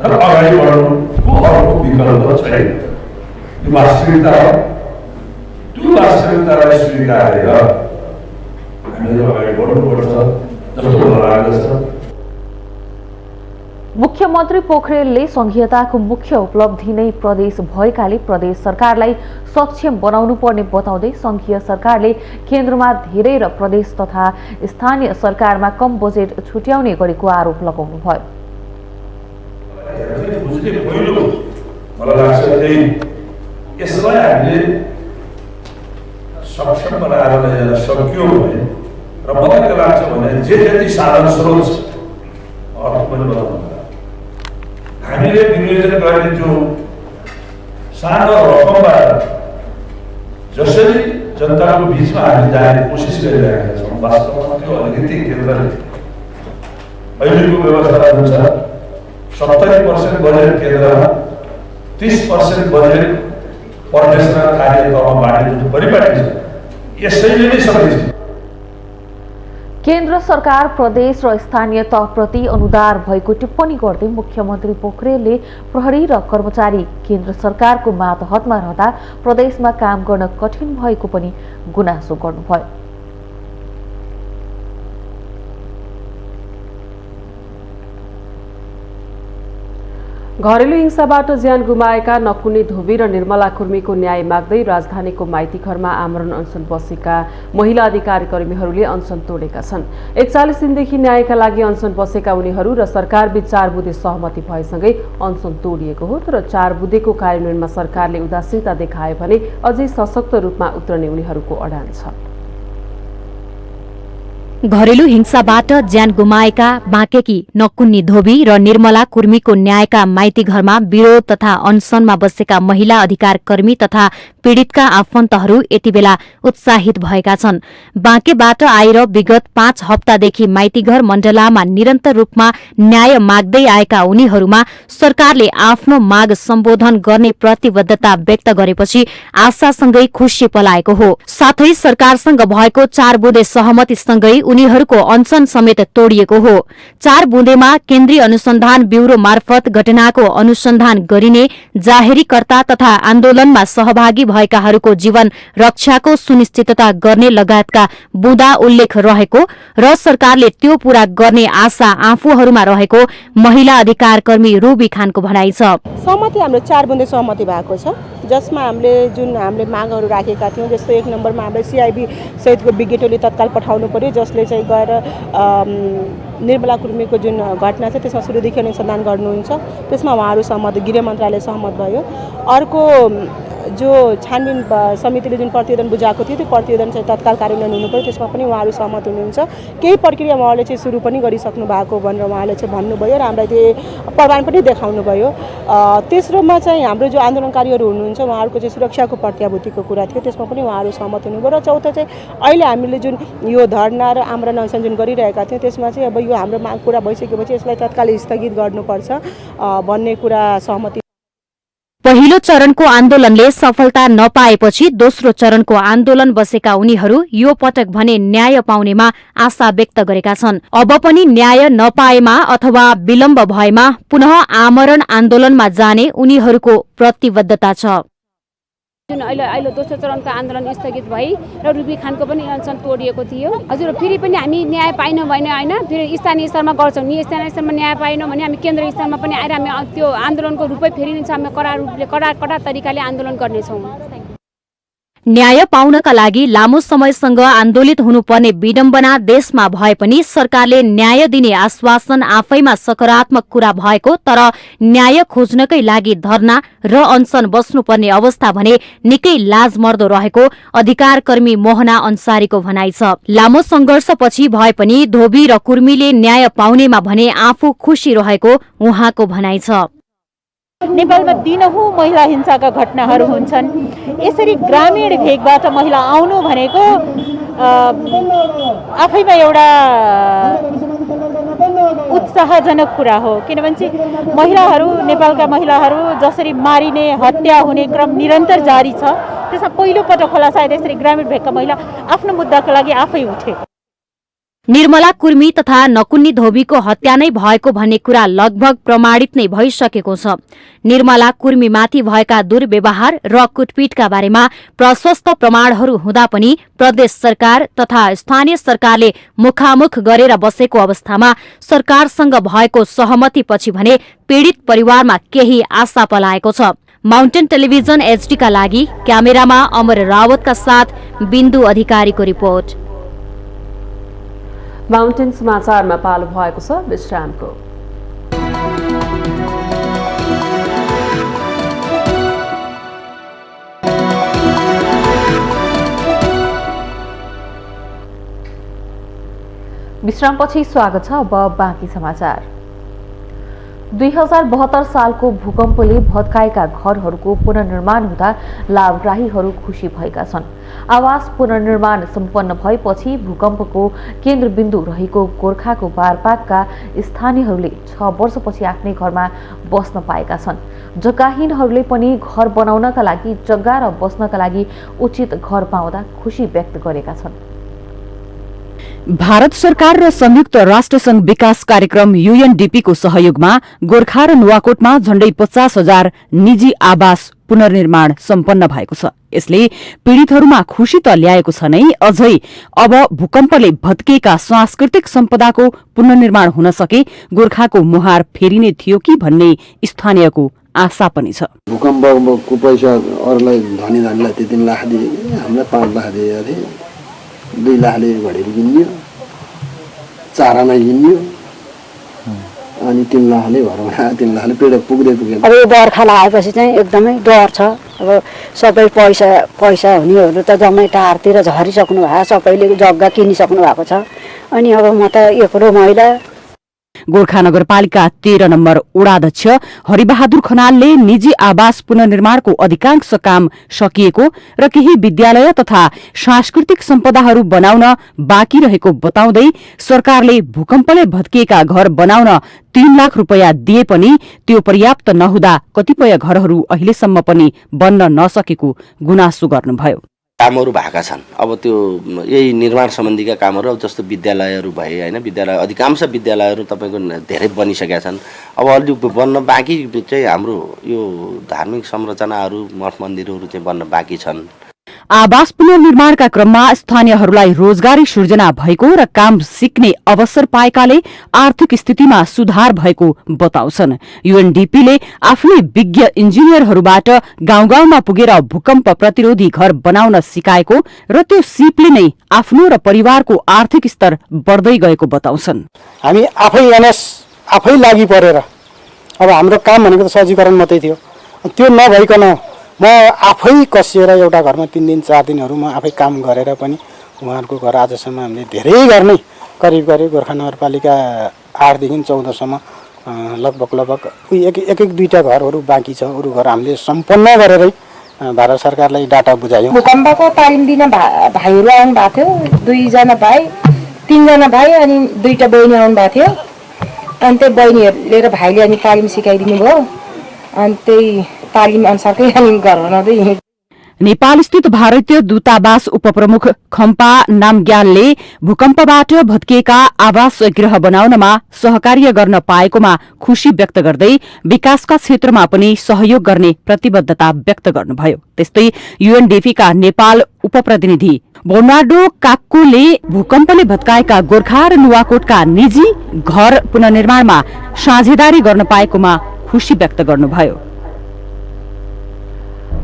र अगाडि बढ्नुको अर्को विकल्प छैन। यो वास्तविकता हो। त्यो वास्तविकतालाई स्वीकारेर हामीले अगाडि बढ्नुपर्छ जस्तो मलाई लाग्दछ। मुख्यमन्त्री पोखरेलले संघीयताको मुख्य उपलब्धि नै प्रदेश भएकाले प्रदेश सरकारलाई सक्षम बनाउनु पर्ने बताउँदै संघीय सरकारले केन्द्रमा धेरै र प्रदेश तथा स्थानीय सरकारमा कम बजेट छुट्याउने गरेको आरोप लगाउनुभयो। यसलाई हामीले सक्षम बनाएर ल्याएर सक्यो भने र मलाई के लाग्छ भने जे जति साधन स्रोत छ अर्थ पनि बनाउनु हामीले विनियोजन गर्ने जो सानो रकमबाट जसरी जनताको बिचमा हामी जाने कोसिस गरिरहेका छौँ वास्तवमा त्यो अलिकति केन्द्रले अहिलेको व्यवस्था जुन छ 70% बजेट केन्द्रमा 30% बजेट प्रदेश र कार्य तहमा बाँड्ने जुन परिपाटी छ यसैले नै सकिन्छ। केन्द्र सरकार प्रदेश र स्थानीय तहप्रति अनुदार भएको टिप्पणी गर्दै मुख्यमन्त्री पोखरेलले प्रहरी र कर्मचारी केन्द्र सरकारको मातहतमा रहँदा प्रदेशमा काम गर्न कठिन भएको पनि गुनासो गर्नुभयो। घरेलु हिंसाबाट ज्यान गुमाएका नकुनी धोबी र निर्मला कुर्मीको न्याय माग्दै राजधानीको माइती घरमा आमरण अनसन बसेका महिला अधिकार कर्मीहरूले अनसन तोडेका छन्। 41 दिनदेखि न्यायका लागि अनसन बसेका उनीहरू र सरकारबीच 4 बुँदे सहमति भएसँगै अनसन तोडिएको हो। तर 4 बुँदेको कार्यान्वयनमा सरकारले उदासीनता देखाए भने अझै सशक्त रूपमा उत्रने उनीहरूको अडान छ। घरेलु हिंसाबाट ज्यान गुमाएका बाँकेकी नकुन्नी धोबी र निर्मला कुर्मीको न्यायका माइती घरमा विरोध तथा अनसनमा बसेका महिला अधिकार कर्मी तथा पीड़ितका आफन्तहरू यति बेला उत्साहित भएका छन्। बाँकेबाट आएर विगत 5 हप्तादेखि माइतीघर मण्डलामा निरन्तर रूपमा न्याय माग्दै आएका उनीहरूमा सरकारले आफ्नो माग सम्बोधन गर्ने प्रतिबद्धता व्यक्त गरेपछि आशासँगै खुशी पलाएको हो। साथै सरकारसँग भएको 4 बुँदे सहमतिसँगै उनीहरूको अनसन समेत तोडिएको हो। 4 बुँदेमा केन्द्रीय अनुसन्धान ब्यूरो मार्फत घटनाको अनुसन्धान गरिने, जाहेरीकर्ता तथा आन्दोलनमा सहभागी भएकाहरूको जीवन रक्षाको सुनिश्चितता गर्ने लगायतका बुँदा उल्लेख रहेको र सरकारले त्यो पूरा गर्ने आशा आफूहरूमा रहेको महिला अधिकार कर्मी रुबी खानको भनाइ छ। सहमति हाम्रो 4 बुँदे सहमति भएको छ, जसमा हामीले मागहरू राखेका थियौं। जस्तो 1 नम्बरमा हामीले सीआईबी सहितको विज्ञ टोली तत्काल पठाउनु पर्यो, जसले चाहिँ गएर निर्मला कुर्मीको जुन घटना छ त्यसमा सुरुदेखि अनुसन्धान गर्नुहुन्छ। त्यसमा उहाँहरू सहमत, गृह मन्त्रालय सहमत भयो। अर्को जो छानबिन समितिले जुन प्रतिवेदन बुझाएको थियो त्यो प्रतिवेदन चाहिँ तत्काल कार्यान्वयन हुनुपर्यो, त्यसमा पनि उहाँहरू सहमत हुनुहुन्छ। केही प्रक्रिया उहाँहरूले चाहिँ सुरु पनि गरिसक्नु भएको भनेर उहाँले चाहिँ भन्नुभयो र हामीलाई त्यो प्रमाण पनि देखाउनु भयो। तेस्रोमा चाहिँ हाम्रो जो आन्दोलनकारीहरू हुनुहुन्छ उहाँहरूको चाहिँ सुरक्षाको प्रत्याभूतिको कुरा थियो, त्यसमा पनि उहाँहरू सहमत हुनुभयो। र चौथो चाहिँ अहिले हामीले जुन यो धरना र आमरण अनसन जुन गरिरहेका थियौँ त्यसमा चाहिँ अब यो हाम्रो माग पूरा भइसकेपछि यसलाई तत्काल स्थगित गर्नुपर्छ भन्ने कुरा सहमति। पहिलो चरणको आन्दोलनले सफलता नपाएपछि दोस्रो चरणको आन्दोलन बसेका उनीहरू यो पटक भने न्याय पाउनेमा आशा व्यक्त गरेका छन्। अब पनि न्याय नपाएमा अथवा विलम्ब भएमा पुनः आमरण आन्दोलनमा जाने उनीहरूको प्रतिबद्धता छ। जुन अहिले दोस्रो चरणको आन्दोलन स्थगित भई र रुबी खानको पनि अनसन तोडिएको थियो। हजुर फेरि पनि हामी न्याय पाइनौँ भने होइन, फेरि स्थानीय स्तरमा गर्छौँ नि, स्थानीय स्तरमा न्याय पाइनौँ भने हामी केन्द्रीय स्तरमा पनि आएर हामी त्यो आन्दोलनको रूपै फेरि नै हामी कडा तरिकाले आन्दोलन गर्नेछौँ। न्याय पाउनका लागि लामो समयसँग आन्दोलित हुनुपर्ने विडम्बना देशमा भए पनि सरकारले न्याय दिने आश्वासन आफैमा सकारात्मक कुरा भएको, तर न्याय खोज्नकै लागि धरना र अनसन बस्नुपर्ने अवस्था भने निकै लाजमर्दो रहेको अधिकार कर्मी मोहना अन्सारीको भनाइ छ। लामो संघर्षपछि भए पनि धोबी र कुर्मीले न्याय पाउनेमा भने आफू खुशी रहेको उहाँको भनाइ छ। नेपालमा दिनहुँ महिला हिंसाका घटनाहरू हुन्छन्। यसरी ग्रामीण भेगबाट महिला आउनु भनेको आफैमा एउटा उत्साहजनक कुरा हो, किनभने महिलाहरू, नेपालका महिलाहरू जसरी मारिने, हत्या हुने क्रम निरन्तर जारी छ। त्यसमा पहिलो पटक होला सायद यसरी ग्रामीण भेगका महिला आफ्नो मुद्दाको लागि आफै उठे। निर्मला कुर्मी तथा नकुन्नी धोबीको हत्या नै भएको भन्ने कुरा लगभग प्रमाणित नै भइसकेको छ। निर्मला कुर्मीमाथि भएका दुर्व्यवहार र कुटपिटका बारेमा प्रशस्त प्रमाणहरू हुँदा पनि प्रदेश सरकार तथा स्थानीय सरकारले मुखामुख गरेर बसेको अवस्थामा सरकारसँग भएको सहमतिपछि भने पीडित परिवारमा केही आशा पलाएको छ। माउन्टेन टेलिभिजन एचडीका लागि क्यामेरामा अमर रावतका साथ बिन्दु अधिकारीको रिपोर्ट। माउन्टेन समाचारमा पालो भएको छ विश्रामको। विश्रामपछि स्वागत छ। अब बाँकी समाचार। 2072 सालको भूकम्पले भत्काएका घरहरूको पुनर्निर्माण हुँदा लाभग्राहीहरू खुसी भएका छन्। आवास पुनर्निर्माण सम्पन्न भएपछि भूकम्पको केन्द्रबिन्दु रहेको गोर्खाको बारपाकका स्थानीयहरूले 6 वर्षपछि आफ्नै घरमा बस्न पाएका छन्। जग्गाहीनहरूले पनि घर बनाउनका लागि जग्गा र बस्नका लागि उचित घर पाउँदा खुसी व्यक्त गरेका छन्। भारत सरकार र संयुक्त राष्ट्रसंघ विकास कार्यक्रम UNDP को सहयोगमा गोर्खा र नुवाकोटमा झण्डै 50,000 निजी आवास पुनर्निर्माण सम्पन्न भएको छ। यसले पीड़ितहरूमा खुशी त ल्याएको छ नै, अझै अब भूकम्पले भत्किएका सांस्कृतिक सम्पदाको पुनर्निर्माण हुन सके गोर्खाको मुहार फेरिने थियो कि भन्ने स्थानीयको आशा पनि छ। भूकम्पको पैसा अरूलाई धनी धनीलाई 3 लाख दिए, हामीलाई 5 लाख दिए अरे 2 लाखले घडेरी किन्यो, चारामा किन्यो, अनि 3 लाखले भरौँ 3 लाखले पेड पुग्दैन। अब यो बर्खा लागेपछि चाहिँ एकदमै डर छ। अब सबै पैसा हुनेहरू त जम्मै टारतिर झरिसक्नु भएको, सबैले जग्गा किनिसक्नु भएको छ। अनि अब म त एक्लो महिला। गोर्खा नगरपालिका 13 नम्बर वडाध्यक्ष हरिबहादुर खनालले निजी आवास पुनर्निर्माणको अधिकांश काम सकिएको र केही विद्यालय तथा सांस्कृतिक सम्पदाहरू बनाउन बाँकी रहेको बताउँदै सरकारले भूकम्पले भत्किएका घर बनाउन 3 लाख रुपैयाँ दिए पनि त्यो पर्याप्त नहुँदा कतिपय घरहरू अहिलेसम्म पनि बन्न नसकेको गुनासो गर्नुभयो। कामहरू भएका छन्। अब त्यो यही निर्माण सम्बन्धीका कामहरू, अब जस्तो विद्यालयहरू भए होइन, विद्यालय अधिकांश विद्यालयहरू तपाईँको धेरै बनिसकेका छन्। अब अलि बन्न बाँकी चाहिँ हाम्रो यो धार्मिक संरचनाहरू मठ मन्दिरहरू चाहिँ बन्न बाँकी छन्। आवास पुनर्निर्माणका क्रममा स्थानीयहरूलाई रोजगारी सृजना भएको र काम सिक्ने अवसर पाएकाले आर्थिक स्थितिमा सुधार भएको बताउँछन्। UNDPले आफ्नै विज्ञ इन्जिनियरहरूबाट गाउँ गाउँमा पुगेर भूकम्प प्रतिरोधी घर बनाउन सिकाएको र त्यो सिपले नै आफ्नो र परिवारको आर्थिक स्तर बढ्दै गएको बताउँछन्। हामी आफै लागि परेर अब हाम्रो काम भनेको त सजीकरण मात्रै थियो, त्यो नभइकन म आफै कसिएर एउटा घरमा 3 दिन 4 दिनहरू म आफै काम गरेर पनि उहाँहरूको घर आजसम्म हामीले धेरै घर नै करिब गोर्खा नगरपालिका 8 देखि 14 सम्म लगभग एक 2टा घरहरू बाँकी छ। अरू घर हामीले सम्पन्न गरेरै भारत सरकारलाई डाटा बुझायौँ। भूकम्पको तालिम दिन भाइहरू आउनु भएको थियो, 2 जना भाइ 3 जना भाइ अनि 2टा बहिनी आउनु भएको थियो। अनि त्यो बहिनीहरूले र भाइले अनि तालिम सिकाइदिनु भयो। अनि त्यही तालिम अनुसारकै अनि घर बनाउँदै। नेपाल स्थित भारतीय दूतावास उपप्रमुख खम्पा नामग्यालले भूकम्पबाट भत्किएका आवास गृह बनाउनमा सहकार्य गर्न पाएकोमा खुशी व्यक्त गर्दै विकासका क्षेत्रमा पनि सहयोग गर्ने प्रतिबद्धता व्यक्त गर्नुभयो। त्यस्तै UNDPका नेपाल उपप्रतिनिधि बोनार्डो काक्कोले भूकम्पले भत्काएका गोर्खा र नुवाकोटका निजी घर पुनर्निर्माणमा साझेदारी गर्न पाएकोमा खुशी व्यक्त गर्नुभयो।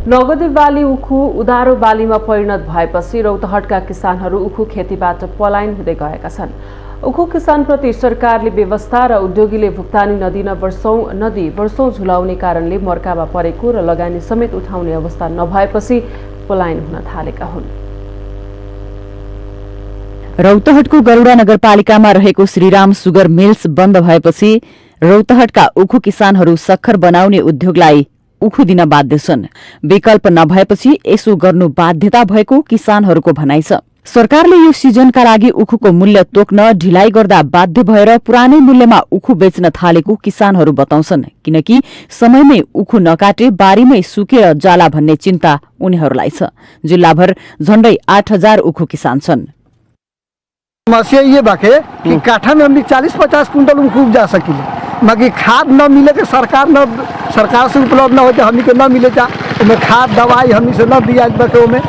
नगदे बाली उखु उधारो बालीमा परिणत भएपछि रौतहटका किसानहरू उखु खेतीबाट पलायन हुँदै गएका छन्। उखु किसानप्रति सरकारले व्यवस्था र उद्योगीले भुक्तानी नदिन वर्षौं झुलाउने कारणले मर्कामा परेको र लगानी समेत उठाउने अवस्था नभएपछि पलायन हुन थालेका हुन्। रौतहटको गरुडा नगरपालिकामा रहेको श्रीराम सुगर मिल्स बन्द भएपछि रौतहटका उखु किसानहरू सक्खर बनाउने उद्योगलाई उखु दिन बाध्य छन्। विकल्प नभएपछि यसो गर्नु बाध्यता भएको किसानहरूको भनाइ छ। सरकारले यो सिजनका लागि उखुको मूल्य तोक्न ढिलाइ गर्दा बाध्य भएर पुरानै मूल्यमा उखु बेच्न थालेको किसानहरू बताउँछन्, किनकि समयमै उखु नकाटे बारीमै सुकेर जाला भन्ने चिन्ता उनीहरूलाई छ। जिल्लाभर झण्डै 8,000 उखु किसान छन्। समस्या ये बाके कि काठा में हम 40-50 कुंटल उखु उपजा सकिले, मगर खाद न मिले के सरकार से उपलब्ध न होते हमी के न मिले जा उमें खाद दवाई हमी से न दिया बाके उमें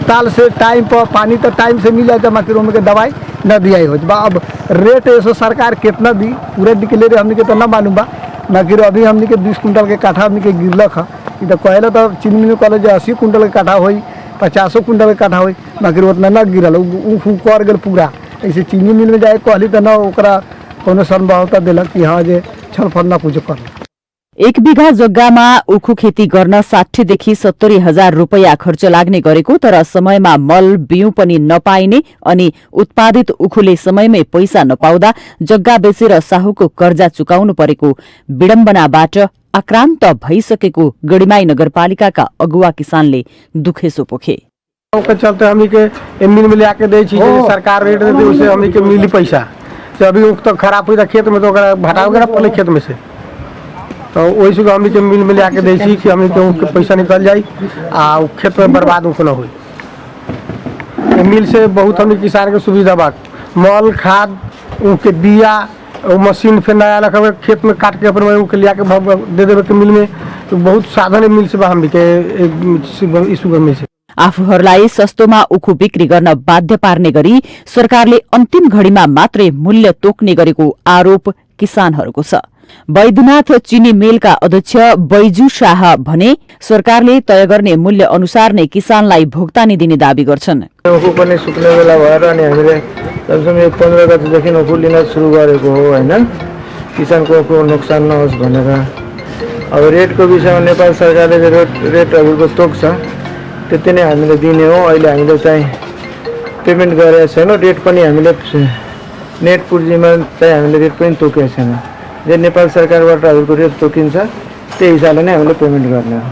ताल से टाइम पर पानी तो टाइम से मिला जा मगर उमें के दवाई न दिया हो। अब रेट ऐसा सरकार कितना दी पूरा डिक्लेयर हमने के तो न मालूम बा, मगर अभी हमने के 20 कुंटल के काठा हमने के गिरलक है। तो कहले तो चीनी मिल कॉलेज 80 कुंटल के काठा हो 50 कुंटल के काठा हो, मगर उतना न गिरल उखु कर गल पूरा। ऐसे चीनी मिल में जाए कहली तो न ओकरा कोनो संभावना दिलक कि हाँ जे छलफल न कुछ कर। 1 बिघा जग्गामा उखु खेती गर्न 60 देखि 70 हजार रुपैयाँ खर्च लाग्ने गरेको, तर समयमा मल बिउ पनि नपाइने अनि उत्पादित उखुले समयमै पैसा नपाउँदा जग्गा बेचेर साहुको कर्जा चुकाउनु परेको विडम्बनाबाट आक्रान्त भइसकेको गढीमाई नगरपालिकाका अगुवा किसानले दुखेसो पोखे। के चलते हमी के एमइन में लाके दे छी सरकार रेट दे उसे हमी के मिली पैसा से अभी तो खराब हो खेत में तो हटाओ के पहले खेत में से तो वही से हमी के मिल में लाके दे छी कि हमी के पैसा निकल जाई आ खेत में बर्बाद न हो। मिल से बहुत हमी किसान के सुविधा बा, मल खाद उनके बिया और मशीन फिर नया लगा खेत में काट के अपन उनके लिया के दे देवे के मिल में तो बहुत साधन मिल से हम के सुगर मिल से आफूहरूलाई सस्तोमा उखु बिक्री गर्न बाध्य पार्ने गरी सरकारले अन्तिम घड़ीमा मात्रै मूल्य तोक्ने गरेको आरोप किसानहरूको छ। वैद्यनाथ चिनी मिलका अध्यक्ष बैजू शाह भने सरकारले तय गर्ने मूल्य अनुसार नै किसानलाई भुक्तानी दिने दावी गर्छन्। उखु पनि सुक्ने बेला भएर अनि हामीले कमसेकम 15 गतेदेखि उखु लिन सुरु गरेको हो हैन, किसानको उखु नोक्सान नहोस् भनेर। अब रेटको विषयमा नेपाल सरकारले रेटहरूको तोक्छ त्यति नै हामीले दिने हो। अहिले हामीले चाहिँ पेमेन्ट गरेका छैनौँ, रेट पनि हामीले नेट पुँजीमा चाहिँ हामीले रेट पनि तोकेका छैनौँ। जे नेपाल सरकारबाट हजुरको रेट तोकिन्छ त्यही हिसाबले नै हामीले पेमेन्ट गर्ने हो।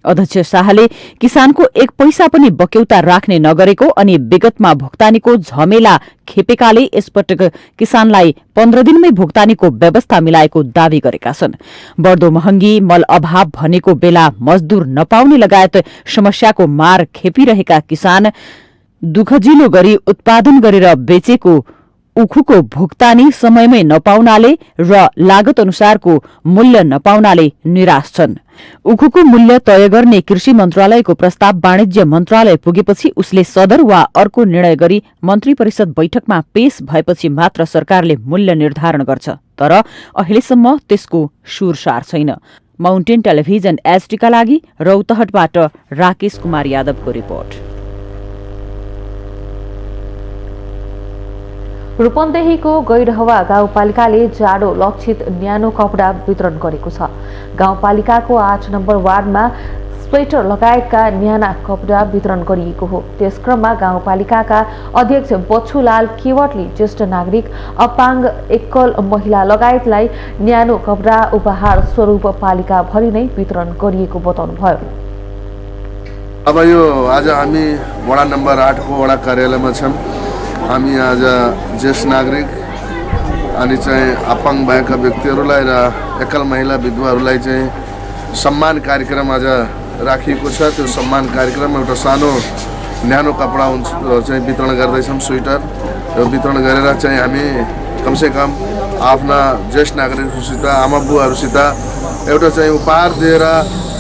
अध्यक्ष शाहले किसानको 1 पैसा पनि बक्यौता राख्ने नगरेको अनि विगतमा भुक्तानीको झमेला खेपेकाले यसपटक किसानलाई 15 दिनमै भुक्तानीको व्यवस्था मिलाएको दावी गरेका छन्। बढ्दो महँगी, मल अभाव भनेको बेला मजदूर नपाउने लगायत समस्याको मार खेपिरहेका किसान दुखजिलो गरी उत्पादन गरेर बेचेको उखुको भुक्तानी समयमै नपाउनाले र लागत अनुसारको मूल्य नपाउनाले निराश छन्। उखुको मूल्य तय गर्ने कृषि मन्त्रालयको प्रस्ताव वाणिज्य मन्त्रालय पुगेपछि उसले सदर वा अर्को निर्णय गरी मन्त्री परिषद बैठकमा पेश भएपछि मात्र सरकारले मूल्य निर्धारण गर्छ। तर अहिलेसम्म त्यसको सुरसार छैन। माउन्टेन टेलिभिजन एसटीका लागि रौतहटबाट राकेश कुमार यादवको रिपोर्ट। रूपन्देहीको गैरहवा गाउँपालिकाले जाडो लक्षित न्यानो कपडा वितरण गरेको छ। गाउँपालिकाको 8 नम्बर वार्डमा स्वेटर लगायतका न्याना कपडा वितरण गरिएको हो। त्यस क्रममा गाउँपालिकाका अध्यक्ष बच्चुलाल केवटले ज्येष्ठ नागरिक, अपाङ्ग, एकल महिला लगायतलाई न्यानो कपडा उपहार स्वरूप पालिकाभरि नै वितरण गरिएको बताउनुभयो। अब यो आज हामी वडा नम्बर 8 को वडा कार्यालयमा छौँ। हामी आज ज्येष्ठ नागरिक अनि चाहिँ अपाङ्ग भएका व्यक्तिहरूलाई र एकल महिला विधवाहरूलाई चाहिँ सम्मान कार्यक्रम आज राखिएको छ। त्यो सम्मान कार्यक्रम एउटा सानो न्यानो कपडा चाहिँ वितरण गर्दैछौँ, स्वेटर। यो वितरण गरेर चाहिँ हामी कमसेकम आफ्ना ज्येष्ठ नागरिकहरूसित, आमा बुवाहरूसित एउटा चाहिँ उपहार दिएर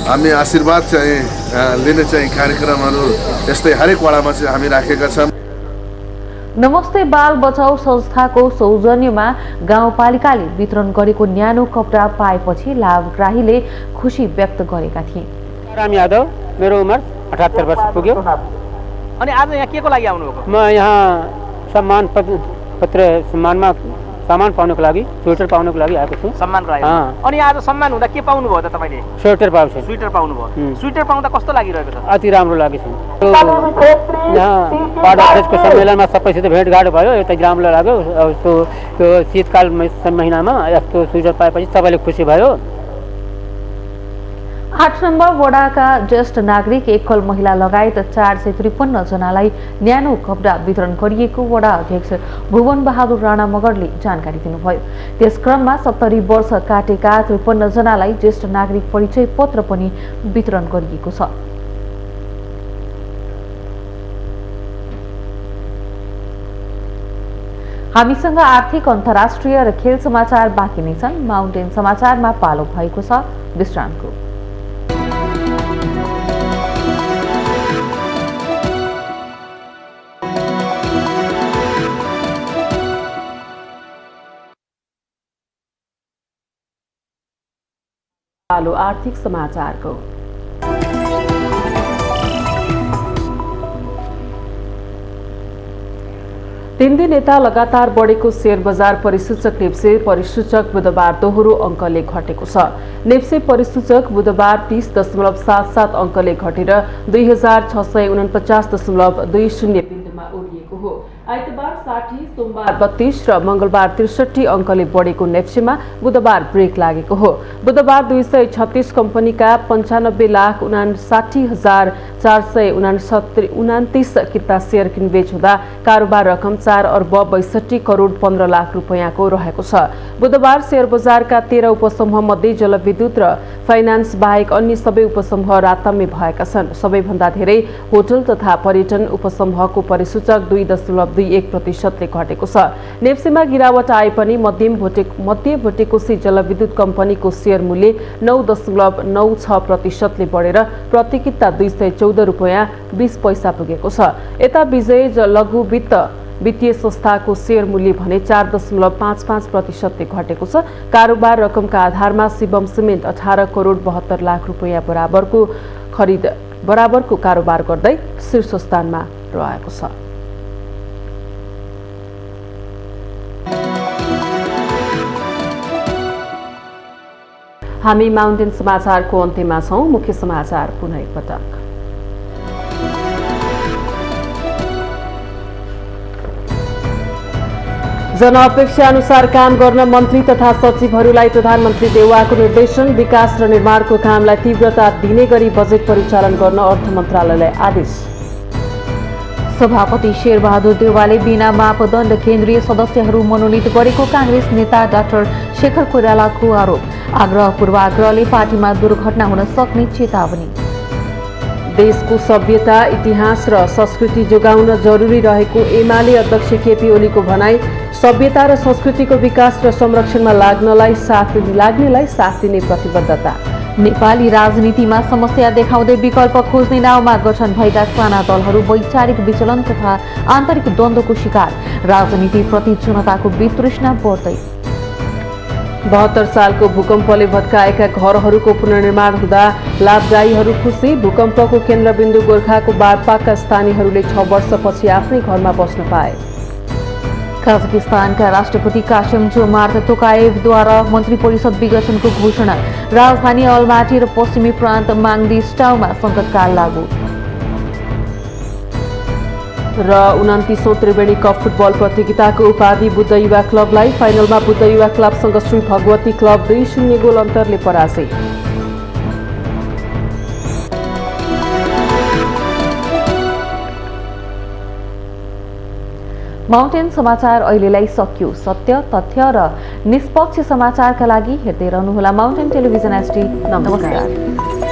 हामी आशीर्वाद चाहिँ लिने चाहिँ कार्यक्रमहरू यस्तै हरेक वडामा चाहिँ हामी राखेका छौँ। नमस्ते बाल बचाऊ संस्थाको सौजन्यमा गाउँपालिकाले वितरण गरेको न्यानो कपडा पाएपछि लाभग्राहीले खुसी व्यक्त गरेका थिए। राम यादव, मेरो उमेर 78 वर्ष पुग्यो। अनि आज यहाँ के को लागि आउनुभएको? म यहाँ सम्मान पत्र सम्मानमा सामान पाउनको लागि, स्वेटर पाउनको लागि आएको छु। सम्मानको लागि? अनि आज सम्मान हुँदा के पाउनु भयो त तपाईले? स्वेटर पाउँछु। स्वेटर पाउनु भयो। स्वेटर पाउँदा कस्तो लागिरहेको छ? अति राम्रो लागेको छ। यहाँ पाडाको सम्मेलनमा सबैसित भेटघाट भयो, एकदम राम्रो लाग्यो। त्यो शीतकाल महिनामा यस्तो स्वेटर पाएपछि सबैले खुसी भयो। 8 नम्बर वडाका ज्येष्ठ नागरिक, एकल महिला लगायत 453 जनालाई न्यानो कपडा वितरण गरिएको वडा अध्यक्ष भुवन बहादुर राणा मगरले जानकारी दिनुभयो। त्यस क्रममा 70 वर्ष काटेका 53 जनालाई ज्येष्ठ नागरिक परिचय पत्र पनि वितरण गरिएको छ। हामीसँग आर्थिक, अन्तर्राष्ट्रिय र खेल समाचार बाँकी नै छन्। माउन्टेन समाचारमा पालो भएको छ विश्रामको। पालो आर्थिक समाचारको। तीन दिन यता लगातार बढेको शेयर बजार परिसूचक नेप्से परिसूचक बुधबार दोहोरो अङ्कले घटेको छ। नेप्से परिसूचक बुधबार 30.77 अङ्कले घटेर 2649.20 बिन्दुमा ओरिएको हो। आइतबार 60, सोमबार 32 र मंगलबार 63 अङ्कले बढेको नेप्सेमा बुधबार ब्रेक लागेको हो। बुधबार 236 कम्पनीका 95,60,429 किता शेयर किनबेच हुँदा कारोबार रकम 4 अर्ब 62 करोड 15 लाख रुपैयाँको रहेको छ। बुधबार शेयर बजारका 13 उपसमूह मध्ये जलविद्युत र फाइनान्स बाहेक अन्य सबै उपसमूह रातामै भएका छन्। सबैभन्दा धेरै होटल तथा पर्यटन उपसमूहको परिसूचक 2 2.21%ले घटेको छ। नेप्सीमा गिरावट आए पनि मध्य भोटेकोशी जलविद्युत कम्पनीको शेयर मूल्य 9.96%ले बढेर प्रति किता 214 रुपैयाँ 20 पैसा पुगेको छ। यता विजय लघु वित्तीय संस्थाको शेयर मूल्य भने 4.55%ले घटेको छ। कारोबार रकमका आधारमा शिवम सिमेन्ट 18 करोड 72 लाख रुपैयाँ बराबरको कारोबार गर्दै शीर्ष स्थानमा रहेको छ। हामी माउन्टेन समाचारको अन्त्यमा छौं। मुख्य समाचार पुनः एकपटक। जनअपेक्षा अनुसार काम गर्न मन्त्री तथा सचिवहरूलाई प्रधानमन्त्री देउवाको निर्देशन। विकास र निर्माणको कामलाई तीव्रता दिने गरी बजेट परिचालन गर्न अर्थ मन्त्रालयलाई आदेश। सभापति शेरबहादुर देउवाले बिना मापदण्ड केन्द्रीय सदस्यहरू मनोनित गरेको कांग्रेस नेता डाक्टर शेखर कोइरालाको आरोप। आग्रह पूर्वाग्रहले पार्टीमा दुर्घटना हुन सक्ने चेतावनी। देशको सभ्यता, इतिहास र संस्कृति जोगाउन जरुरी रहेको एमाले अध्यक्ष केपी ओलीको भनाई। सभ्यता र संस्कृतिको विकास र संरक्षणमा लाग्नेलाई साथ दिने प्रतिबद्धता। नेपाली राजनीतिमा समस्या देखाउँदै विकल्प खोज्ने नाउँमा गठन भएका साना दलहरू वैचारिक विचलन तथा आन्तरिक द्वन्द्वको शिकार। राजनीतिप्रति जनताको वितृष्णा बढ्दै। 72 सालको भूकम्पले भत्काएका घरहरूको पुनर्निर्माण हुँदा लाभदायीहरू खुसी। भूकम्पको केन्द्रबिन्दु गोर्खाको बारपाका स्थानीयहरूले 6 वर्षपछि आफ्नै घरमा बस्न पाए। कजाकिस्तानका राष्ट्रपति कासिम जोमार्ट तोकाएभद्वारा मन्त्री परिषद विघटनको घोषणा। राजधानी अलमाटी र पश्चिमी प्रान्त माङदिस्टाउमा सङ्कटकाल लागू। र 29औं त्रिवेणी कप फुटबल प्रतियोगिताको उपाधि बुद्ध युवा क्लबलाई। फाइनलमा बुद्ध युवा क्लबसँग श्री भगवती क्लब 2-0 गोल अन्तरले पराजय। माउन्टेन समाचार अहिलेलाई सकियो। सत्य, तथ्य र निष्पक्ष समाचारका लागि हेर्दै रहनुहोला माउन्टेन टेलिभिजन HD। नमस्कार।